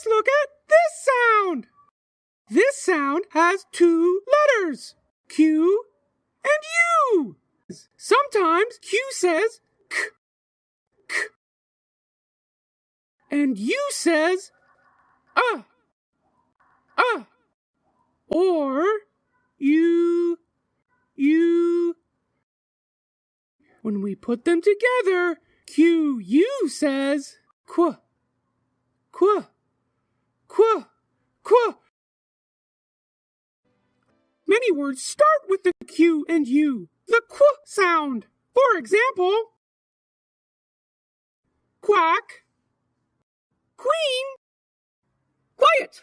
Let's look at this sound. This sound has two letters, Q and U. Sometimes Q says k, k, and U says or U. When we put them together, QU says qu, qu, qu, qu. Many words start with the Q and U, the qu sound. For example, quack, queen, quiet.